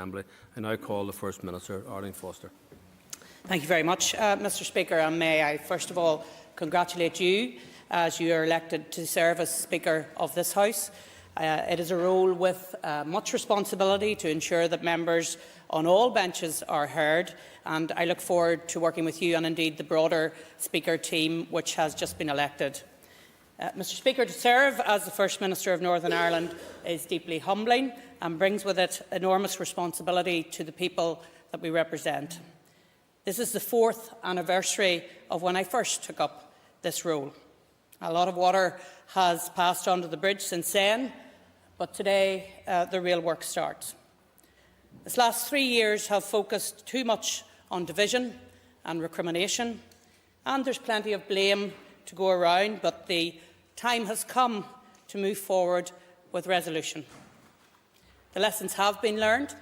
Assembly. I now call the First Minister, Arlene Foster. Thank you very much, Mr Speaker, and may I first of all congratulate you as you are elected to serve as Speaker of this House. It is a role with much responsibility to ensure that members on all benches are heard, and I look forward to working with you and indeed the broader Speaker team which has just been elected. Mr Speaker, to serve as the First Minister of Northern Ireland is deeply humbling and brings with it enormous responsibility to the people that we represent. This is the 4th anniversary of when I first took up this role. A lot of water has passed under the bridge since then, but today the real work starts. This last 3 years have focused too much on division and recrimination, and there's plenty of blame to go around, but the time has come to move forward with resolution. The lessons have been learned,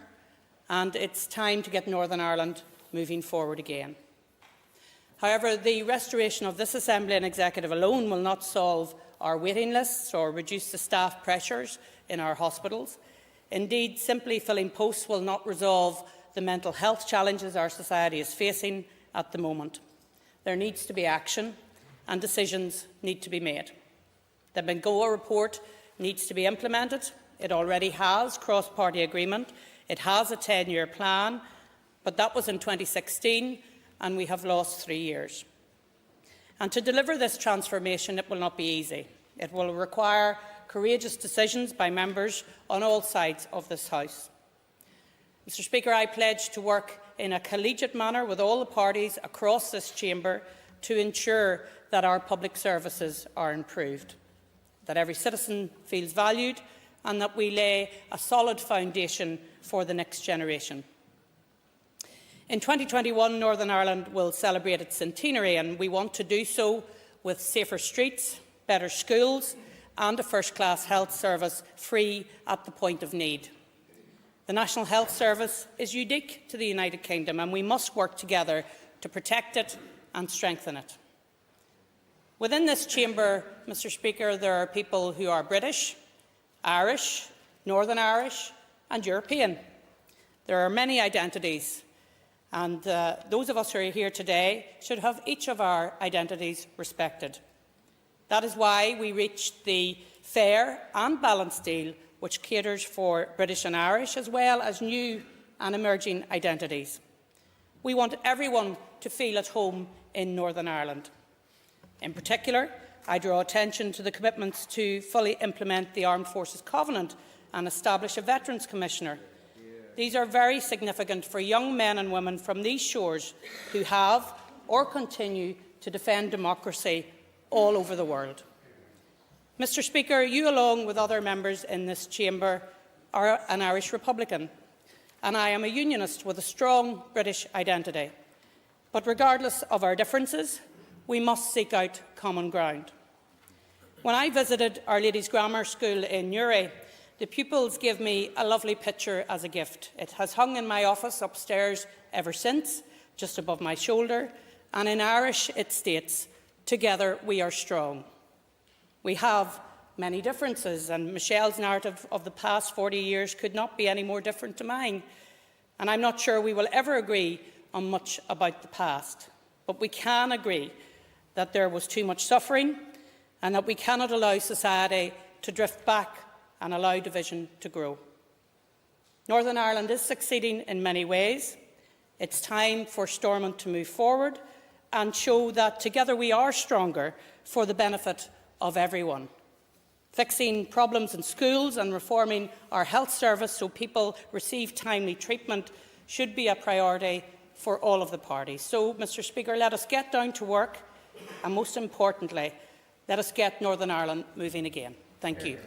and it's time to get Northern Ireland moving forward again. However, the restoration of this Assembly and Executive alone will not solve our waiting lists or reduce the staff pressures in our hospitals. Indeed, simply filling posts will not resolve the mental health challenges our society is facing at the moment. There needs to be action, and decisions need to be made. The Bengoa report needs to be implemented. It already has cross-party agreement. It has a 10-year plan, but that was in 2016, and we have lost 3 years. And to deliver this transformation, it will not be easy. It will require courageous decisions by members on all sides of this House. Mr Speaker, I pledge to work in a collegiate manner with all the parties across this chamber to ensure that our public services are improved, that every citizen feels valued, and that we lay a solid foundation for the next generation. In 2021, Northern Ireland will celebrate its centenary, and we want to do so with safer streets, better schools and a first-class health service free at the point of need. The National Health Service is unique to the United Kingdom, and we must work together to protect it and strengthen it. Within this chamber, Mr Speaker, there are people who are British, Irish, Northern Irish and European. There are many identities, and those of us who are here today should have each of our identities respected. That is why we reached the fair and balanced deal which caters for British and Irish, as well as new and emerging identities. We want everyone to feel at home in Northern Ireland. In particular, I draw attention to the commitments to fully implement the Armed Forces Covenant and establish a Veterans Commissioner. These are very significant for young men and women from these shores who have or continue to defend democracy all over the world. Mr Speaker, you, along with other members in this chamber, are an Irish Republican, and I am a Unionist with a strong British identity. But regardless of our differences, we must seek out common ground. When I visited Our Lady's Grammar School in Newry, the pupils gave me a lovely picture as a gift. It has hung in my office upstairs ever since, just above my shoulder, and in Irish it states, "Together we are strong." We have many differences, and Michelle's narrative of the past 40 years could not be any more different to mine. And I'm not sure we will ever agree on much about the past, but we can agree that there was too much suffering and that we cannot allow society to drift back and allow division to grow. Northern Ireland is succeeding in many ways. It's time for Stormont to move forward and show that together we are stronger for the benefit of everyone. Fixing problems in schools and reforming our health service so people receive timely treatment should be a priority for all of the parties. So, Mr Speaker, let us get down to work and, most importantly, let us get Northern Ireland moving again. Thank you.